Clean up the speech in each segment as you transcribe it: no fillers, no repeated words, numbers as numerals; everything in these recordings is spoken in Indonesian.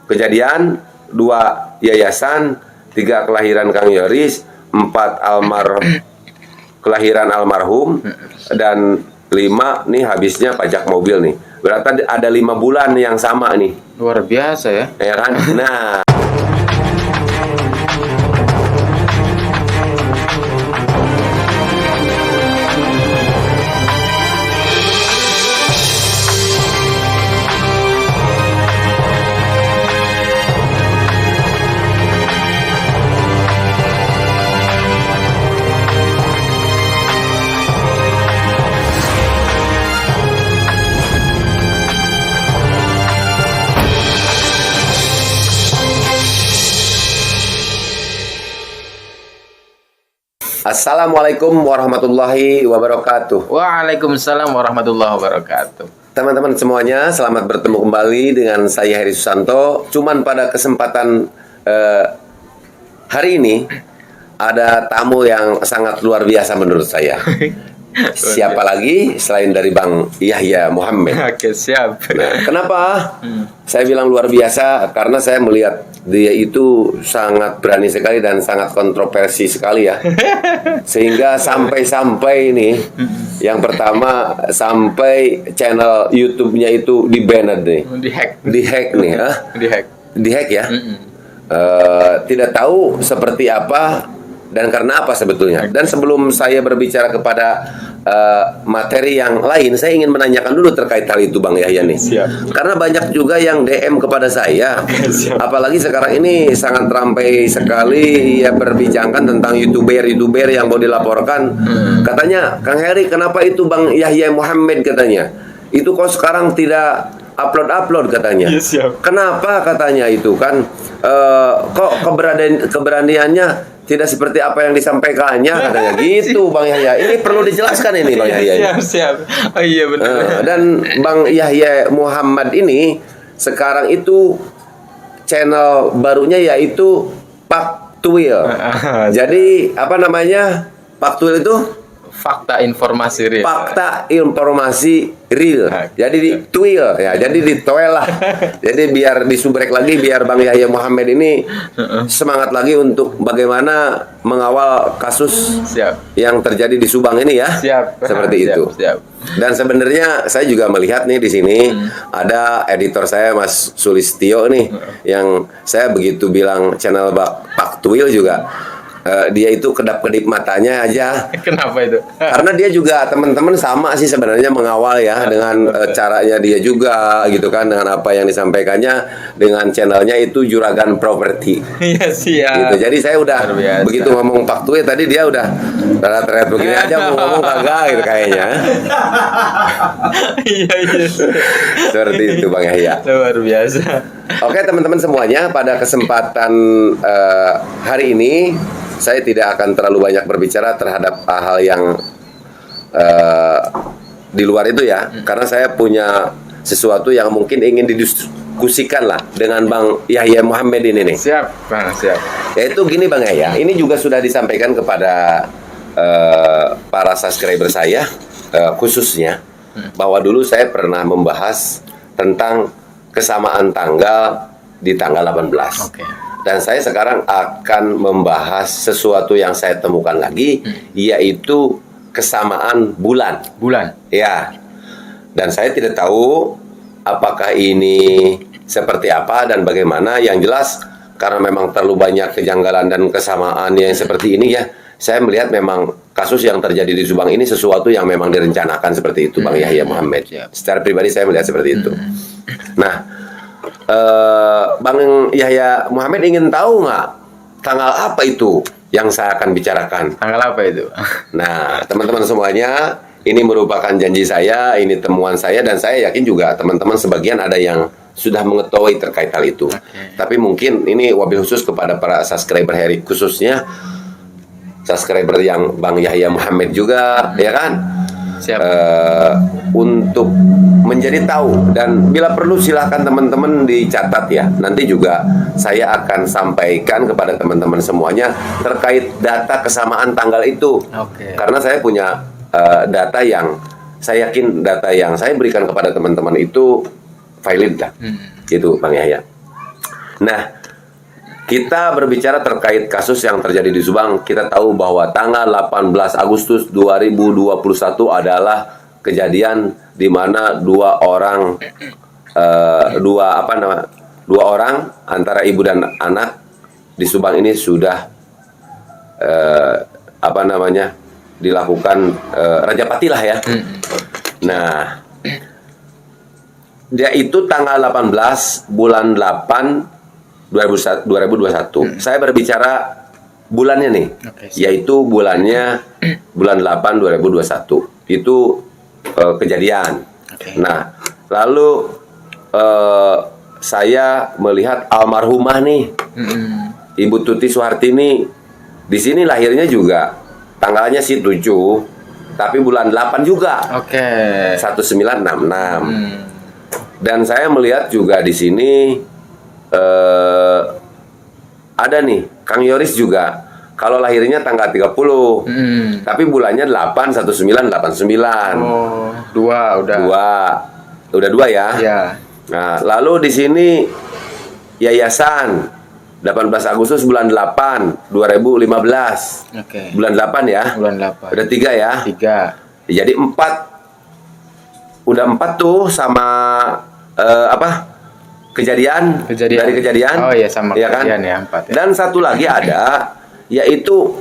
kejadian, 2 yayasan, 3 kelahiran Kang Yoris, 4 kelahiran almarhum, dan 5 nih habisnya pajak mobil nih. Berarti ada 5 bulan yang sama nih. Luar biasa ya. Ya kan? Nah, Assalamualaikum warahmatullahi wabarakatuh. Waalaikumsalam warahmatullahi wabarakatuh. Teman-teman semuanya, selamat bertemu kembali dengan saya Heri Susanto. Cuman pada kesempatan hari ini ada tamu yang sangat luar biasa menurut saya. Siapa lagi selain dari Bang Yahya Muhammad? Oke, siap. Nah, kenapa saya bilang luar biasa? Karena saya melihat dia itu sangat berani sekali dan sangat kontroversi sekali ya. Sehingga sampai-sampai ini, yang pertama sampai channel YouTube-nya itu di-banned nih. Di-hack nih, Di-hack ya. Tidak tahu seperti apa dan karena apa sebetulnya. Dan sebelum saya berbicara kepada materi yang lain, saya ingin menanyakan dulu terkait hal itu Bang Yahya nih. Siap. Karena banyak juga yang DM kepada saya. Apalagi sekarang ini sangat ramai sekali ya berbincangkan tentang YouTuber yang mau dilaporkan. Katanya, Kang Heri, kenapa itu Bang Yahya Muhammad katanya? Itu kok sekarang tidak upload katanya. Kenapa katanya itu kan? Kok keberaniannya tidak seperti apa yang disampaikannya katanya gitu Bang Yahya. Ini perlu dijelaskan ini Bang Yahya. Siap. Oh iya benar. Dan Bang Yahya Muhammad ini sekarang itu channel barunya yaitu Pak Tuil. Jadi apa namanya? Pak Tuil itu Fakta informasi real. Fakta informasi real. Jadi di Tuil ya, jadi ditoel lah. Jadi biar disubrek lagi, biar Bang Yahya Muhammad ini semangat lagi untuk bagaimana mengawal kasus yang terjadi di Subang ini ya. Seperti itu. Dan sebenarnya saya juga melihat nih di sini ada editor saya Mas Sulistio nih, yang saya begitu bilang channel Pak Tuil juga. Dia itu kedap-kedip matanya aja. Kenapa itu? Karena dia juga teman-teman sama sih sebenarnya mengawal ya dengan caranya dia juga gitu kan, dengan apa yang disampaikannya dengan channelnya itu Juragan Property. Iya siap. Gitu. Jadi saya udah begitu ngomong Pak Tue tadi dia udah terlihat begini aja mau ngomong kagak gitu kayaknya. Iya. Seperti itu Bang Yahya. Luar biasa. Oke teman-teman semuanya, pada kesempatan hari ini saya tidak akan terlalu banyak berbicara terhadap hal yang di luar itu ya, karena saya punya sesuatu yang mungkin ingin didiskusikan lah dengan Bang Yahya Muhammad ini nih. Siap. Yaitu gini Bang Yahya, ini juga sudah disampaikan kepada para subscriber saya khususnya, bahwa dulu saya pernah membahas tentang kesamaan tanggal di tanggal 18. Oke. Dan saya sekarang akan membahas sesuatu yang saya temukan lagi, yaitu kesamaan bulan. Ya. Dan saya tidak tahu apakah ini seperti apa dan bagaimana. Yang jelas karena memang terlalu banyak kejanggalan dan kesamaan yang seperti ini ya, saya melihat memang kasus yang terjadi di Subang ini sesuatu yang memang direncanakan seperti itu Bang Yahya Muhammad. Secara pribadi saya melihat seperti itu. Nah, Bang Yahya Muhammad ingin tahu nggak tanggal apa itu yang saya akan bicarakan? Tanggal apa itu? Nah, teman-teman semuanya, ini merupakan janji saya, ini temuan saya, dan saya yakin juga teman-teman sebagian ada yang sudah mengetahui terkait hal itu. Tapi mungkin ini wabil khusus kepada para subscriber Heri, khususnya subscriber yang Bang Yahya Muhammad juga, ya kan? Untuk menjadi tahu, dan bila perlu silahkan teman-teman dicatat ya. Nanti juga saya akan sampaikan kepada teman-teman semuanya terkait data kesamaan tanggal itu. Karena saya punya data yang saya yakin data yang saya berikan kepada teman-teman itu valid lah. Gitu Bang Yahya. Nah, kita berbicara terkait kasus yang terjadi di Subang. Kita tahu bahwa tanggal 18 Agustus 2021 adalah kejadian di mana dua orang antara ibu dan anak di Subang ini sudah dilakukan rajapati lah ya. Nah, dia itu tanggal 18 bulan 8 2021. Saya berbicara bulannya nih, yaitu bulan 8 2021. Itu kejadian. Nah, lalu saya melihat almarhumah nih, Ibu Tuti Suhartini, di sini lahirnya juga tanggalnya sih 7, tapi bulan 8 juga. 1966. Dan saya melihat juga di sini ada nih Kang Yoris juga. Kalau lahirnya tanggal 30, tapi bulannya 8 1989. Oh, dua udah. Udah 2 ya. Ya. Nah, lalu di sini yayasan 18 Agustus bulan 8 2015. Bulan 8 ya. Bulan 8. Udah 3 ya. 3. Jadi 4. Udah 4 tuh sama kejadian dari kejadian. Oh iya, sama ya kejadian kan? ya, 4 ya. Dan satu lagi ada, yaitu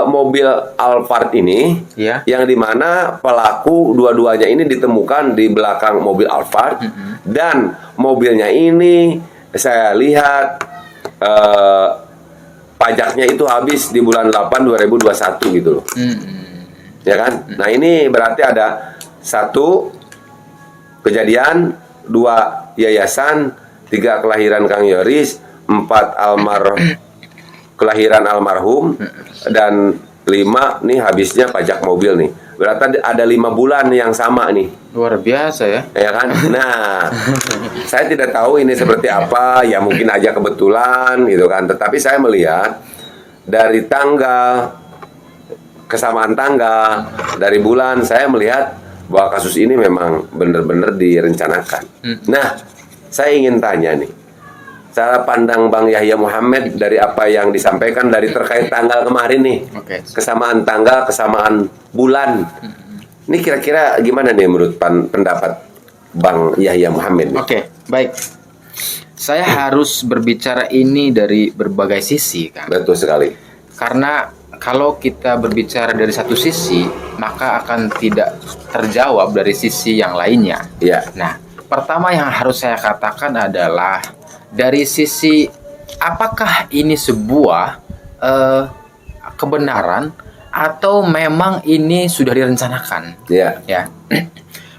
mobil Alphard ini, yang dimana pelaku dua-duanya ini ditemukan di belakang mobil Alphard. Dan mobilnya ini saya lihat pajaknya itu habis di bulan 8 2021 gitu loh. Ya kan? Nah, ini berarti ada 1 kejadian, 2 yayasan, 3 kelahiran Kang Yoris, 4 kelahiran almarhum, dan 5 nih habisnya pajak mobil nih. Berarti ada 5 bulan yang sama nih. Luar biasa ya. Ya kan? Nah, saya tidak tahu ini seperti apa, ya mungkin aja kebetulan gitu kan. Tetapi saya melihat dari tanggal, kesamaan tanggal, dari bulan, saya melihat bahwa kasus ini memang benar-benar direncanakan. Nah, saya ingin tanya nih, cara pandang Bang Yahya Muhammad dari apa yang disampaikan dari terkait tanggal kemarin nih, kesamaan tanggal, kesamaan bulan. Ini kira-kira gimana nih menurut pendapat Bang Yahya Muhammad nih? Baik. Saya harus berbicara ini dari berbagai sisi, kan? Betul sekali. Karena kalau kita berbicara dari satu sisi, maka akan tidak terjawab dari sisi yang lainnya. Nah, pertama yang harus saya katakan adalah dari sisi apakah ini sebuah kebenaran atau memang ini sudah direncanakan. Ya.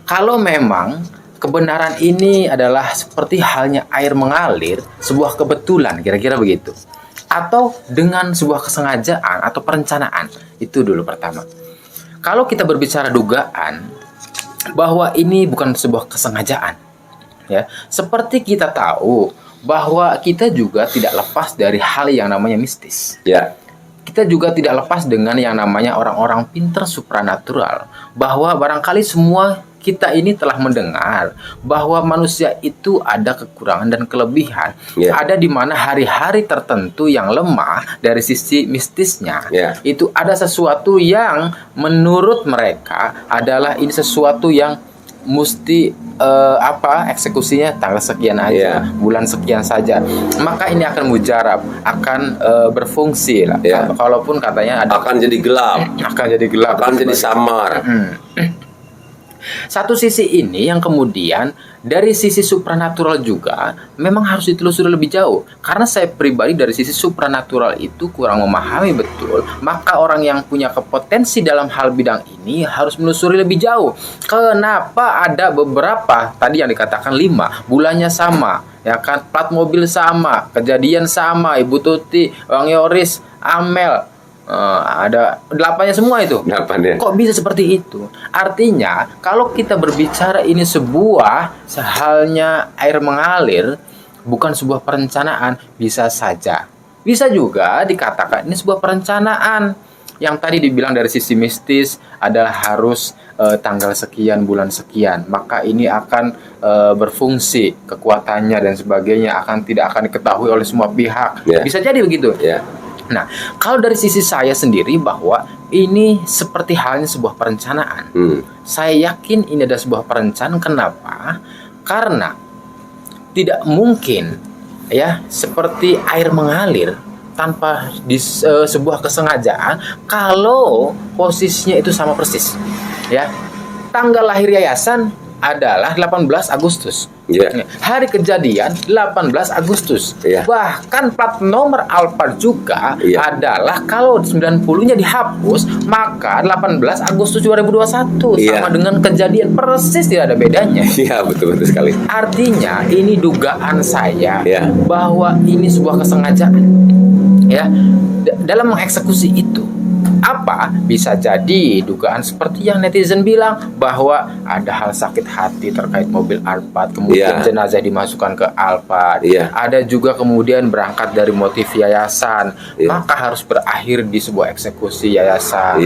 Kalau memang kebenaran ini adalah seperti halnya air mengalir, sebuah kebetulan, kira-kira begitu, atau dengan sebuah kesengajaan atau perencanaan. Itu dulu pertama. Kalau kita berbicara dugaan bahwa ini bukan sebuah kesengajaan, ya, seperti kita tahu bahwa kita juga tidak lepas dari hal yang namanya mistis. Kita juga tidak lepas dengan yang namanya orang-orang pintar supranatural, bahwa barangkali semua kita ini telah mendengar bahwa manusia itu ada kekurangan dan kelebihan. Ada di mana hari-hari tertentu yang lemah dari sisi mistisnya. Itu ada sesuatu yang menurut mereka adalah ini sesuatu yang mesti eksekusinya tanggal sekian aja, bulan sekian saja. Maka ini akan mujarab, akan berfungsi lah. Kalaupun katanya ada akan jadi gelap, akan jadi samar. Satu sisi ini yang kemudian dari sisi supranatural juga memang harus ditelusuri lebih jauh. Karena saya pribadi dari sisi supranatural itu kurang memahami betul. Maka orang yang punya kompetensi dalam hal bidang ini harus menelusuri lebih jauh. Kenapa ada beberapa, tadi yang dikatakan 5, bulannya sama, ya kan, plat mobil sama, kejadian sama, Ibu Tuti, Bang Yoris, Amel, ada 8-nya semua itu. 8 ya. Kok bisa seperti itu? Artinya kalau kita berbicara ini sebuah sehalnya air mengalir, bukan sebuah perencanaan, bisa saja. Bisa juga dikatakan ini sebuah perencanaan. yang tadi dibilang dari sisi mistis adalah harus tanggal sekian bulan sekian, maka ini akan berfungsi kekuatannya dan sebagainya tidak akan diketahui oleh semua pihak. Bisa jadi begitu. Nah, kalau dari sisi saya sendiri bahwa ini seperti halnya sebuah perencanaan. Saya yakin ini adalah sebuah perencanaan. Kenapa? Karena tidak mungkin ya seperti air mengalir tanpa sebuah kesengajaan kalau posisinya itu sama persis. Ya. Tanggal lahir yayasan adalah 18 Agustus. Hari kejadian 18 Agustus. Bahkan plat nomor Alphard juga adalah kalau 90-nya dihapus, maka 18 Agustus 2021 sama dengan kejadian, persis tidak ada bedanya. Iya, betul sekali. Artinya ini dugaan saya bahwa ini sebuah kesengajaan. Ya, dalam mengeksekusi itu. Apa bisa jadi dugaan seperti yang netizen bilang bahwa ada hal sakit hati terkait mobil Alphard, kemudian jenazah dimasukkan ke Alphard, ada juga kemudian berangkat dari motif yayasan, maka harus berakhir di sebuah eksekusi yayasan,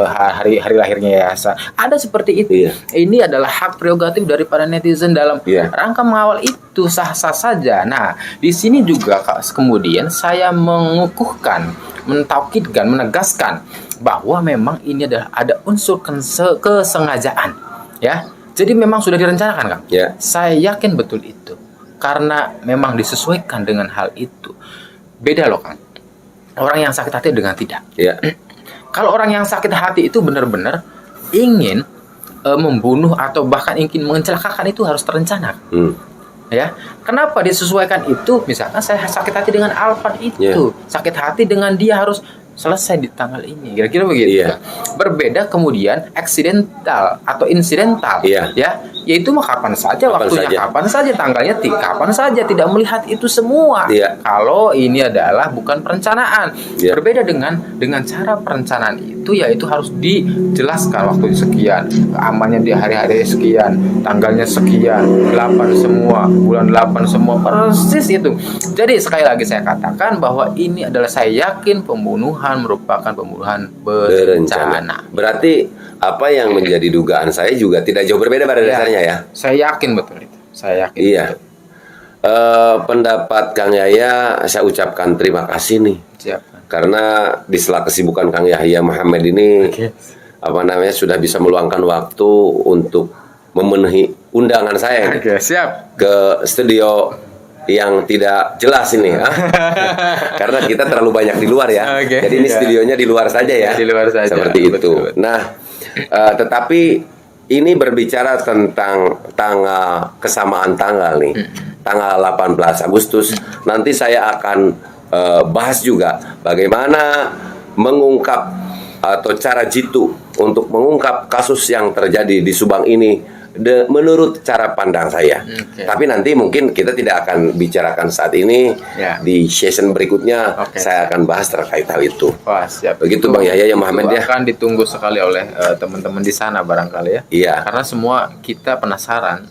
hari lahirnya yayasan. Ada seperti itu. Ini adalah hak prerogatif daripada netizen dalam rangka mengawal itu, sah-sah saja. Nah, di sini juga kemudian saya mengukuhkan, mentaukidkan, menegaskan bahwa memang ini ada unsur kesengajaan, ya. Jadi memang sudah direncanakan, Kang. Saya yakin betul itu, karena memang disesuaikan dengan hal itu. Beda loh, Kang. Orang yang sakit hati dengan tidak. Kalau orang yang sakit hati itu benar-benar ingin membunuh atau bahkan ingin mencelakakan, itu harus terencana. Ya, kenapa disesuaikan itu? Misalkan saya sakit hati dengan Alphard itu, sakit hati dengan dia harus selesai di tanggal ini, kira-kira begitu. Berbeda kemudian aksidental atau insidental, yaitu mah kapan saja, waktunya kapan saja, tanggalnya kapan saja, tidak melihat itu semua. Kalau ini adalah bukan perencanaan, berbeda dengan cara perencanaan itu, yaitu harus dijelaskan waktu sekian, amannya di hari-hari sekian, tanggalnya sekian, 8 semua, bulan 8 semua, persis itu. Jadi sekali lagi saya katakan bahwa ini adalah, saya yakin pembunuhan merupakan pembunuhan berencana. Berarti apa yang menjadi dugaan saya juga tidak jauh berbeda pada dasarnya ya. Saya yakin betul itu. Saya yakin. Betul. Pendapat Kang Yahya saya ucapkan terima kasih nih. Karena di sela kesibukan Kang Yahya Muhammad ini sudah bisa meluangkan waktu untuk memenuhi undangan saya ke studio yang tidak jelas ini ya. Karena kita terlalu banyak di luar ya. Jadi ini studionya di luar saja ya. Di luar saja. Seperti itu. Nah, tetapi ini berbicara tentang kesamaan tanggal nih. Tanggal 18 Agustus. Nanti saya akan bahas juga bagaimana mengungkap atau cara jitu untuk mengungkap kasus yang terjadi di Subang ini menurut cara pandang saya. Tapi nanti mungkin kita tidak akan bicarakan saat ini. Di session berikutnya saya akan bahas terkait hal itu. Begitu Bang Yahya Muhammad ya. Akan ditunggu sekali oleh teman-teman di sana barangkali ya. Karena semua kita penasaran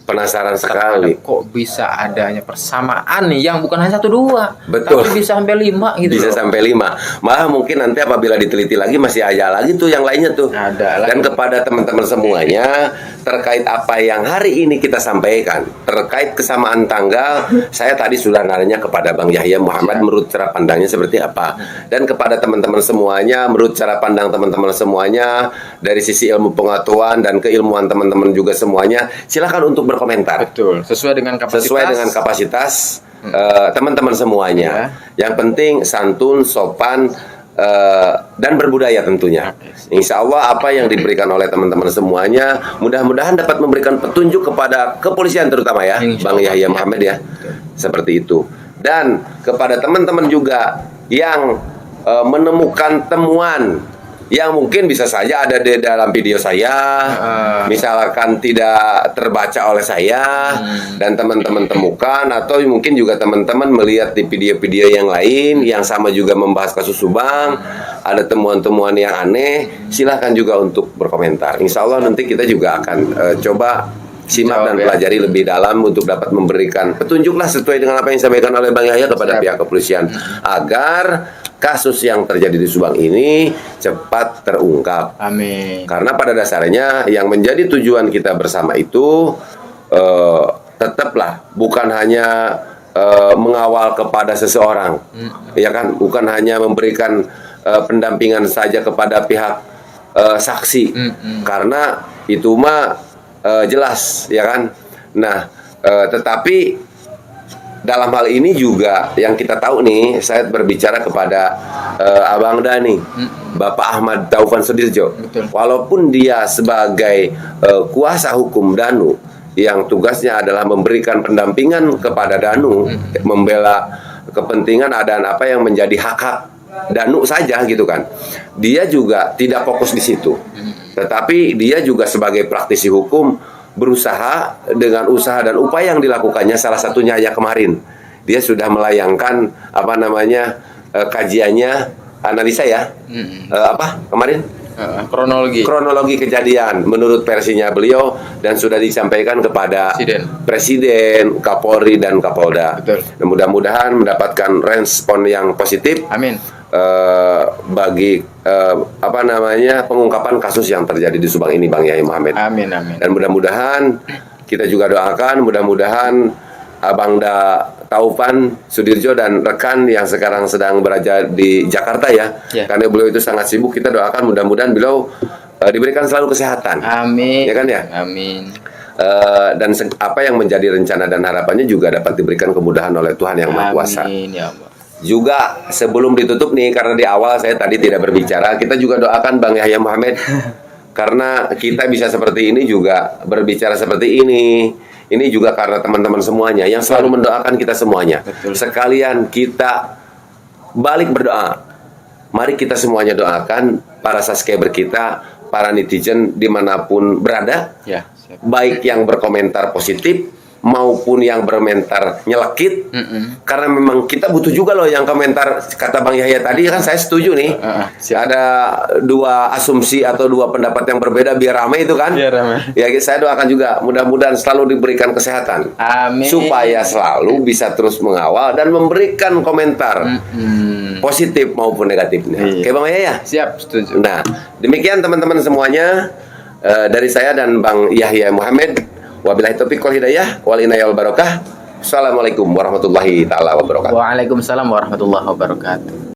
sekali. Kok bisa adanya persamaan nih yang bukan hanya 1-2, tapi bisa sampai 5 gitu. Bisa sampai 5. Malah mungkin nanti apabila diteliti lagi masih ada lagi tuh yang lainnya tuh. Dan kepada teman-teman semuanya terkait apa yang hari ini kita sampaikan terkait kesamaan tanggal, saya tadi sudah nanya kepada Bang Yahya Muhammad menurut cara pandangnya seperti apa, dan kepada teman-teman semuanya menurut cara pandang teman-teman semuanya dari sisi ilmu pengetahuan dan keilmuan teman-teman juga semuanya, silakan untuk berkomentar. Betul, sesuai dengan kapasitas teman-teman semuanya. Yang penting santun, sopan, dan berbudaya tentunya. Insya Allah apa yang diberikan oleh teman-teman semuanya mudah-mudahan dapat memberikan petunjuk kepada kepolisian terutama ya, Bang Yahya Muhammad ya. Seperti itu. Dan kepada teman-teman juga yang menemukan temuan yang mungkin bisa saja ada di dalam video saya, misalkan tidak terbaca oleh saya, dan teman-teman temukan, atau mungkin juga teman-teman melihat di video-video yang lain yang sama juga membahas kasus Subang, ada temuan-temuan yang aneh, silahkan juga untuk berkomentar. Insya Allah nanti kita juga akan coba simak dan pelajari lebih dalam untuk dapat memberikan petunjuklah sesuai dengan apa yang disampaikan oleh Bang Yahya kepada pihak kepolisian agar kasus yang terjadi di Subang ini cepat terungkap. Amin. Karena pada dasarnya yang menjadi tujuan kita bersama itu tetaplah bukan hanya mengawal kepada seseorang, ya kan, bukan hanya memberikan pendampingan saja kepada pihak saksi, karena itu mah jelas, ya kan. Nah, tetapi dalam hal ini juga yang kita tahu nih, saya berbicara kepada Abang Dani, Bapak Ahmad Taufan Sudirjo. Walaupun dia sebagai kuasa hukum Danu yang tugasnya adalah memberikan pendampingan kepada Danu, membela kepentingan dan apa yang menjadi hak-hak Danu saja gitu kan. Dia juga tidak fokus di situ. Tetapi dia juga sebagai praktisi hukum berusaha dengan usaha dan upaya yang dilakukannya, salah satunya ya kemarin dia sudah melayangkan kajiannya, analisa ya, kemarin kronologi kejadian menurut versinya beliau dan sudah disampaikan kepada Presiden, Kapolri dan Kapolda. Dan mudah-mudahan mendapatkan respon yang positif. Amin. Bagi pengungkapan kasus yang terjadi di Subang ini, Bang Yahya Muhammad. Amin, amin. Dan mudah-mudahan kita juga doakan, mudah-mudahan Abang Taufan Sudirjo dan rekan yang sekarang sedang berada di Jakarta ya, karena beliau itu sangat sibuk. Kita doakan mudah-mudahan beliau diberikan selalu kesehatan. Amin. Ya kan ya? Amin. Dan apa yang menjadi rencana dan harapannya juga dapat diberikan kemudahan oleh Tuhan Yang Maha Kuasa. Amin ya Allah. Juga sebelum ditutup nih, karena di awal saya tadi tidak berbicara, kita juga doakan Bang Yahya Muhammad karena kita bisa seperti ini juga berbicara seperti ini. Ini juga karena teman-teman semuanya yang selalu mendoakan kita semuanya. Betul. Sekalian kita balik berdoa. Mari kita semuanya doakan para subscriber kita, para netizen dimanapun berada, Ya, siap. baik yang berkomentar positif maupun yang berkomentar nyelekit, karena memang kita butuh juga loh yang komentar. Kata Bang Yahya tadi kan, saya setuju nih, ada dua asumsi atau dua pendapat yang berbeda biar ramai itu kan. Biar ramai. Ya, saya doakan juga mudah-mudahan selalu diberikan kesehatan, Amin. supaya selalu bisa terus mengawal dan memberikan komentar positif maupun negatifnya. Oke Bang Yahya? Siap, setuju. Nah, demikian teman-teman semuanya, dari saya dan Bang Yahya Muhammad. Wabillahi taufiq wal hidayah wal inayah wal barakah. Assalamualaikum warahmatullahi taala wabarakatuh. Waalaikumsalam warahmatullahi wabarakatuh.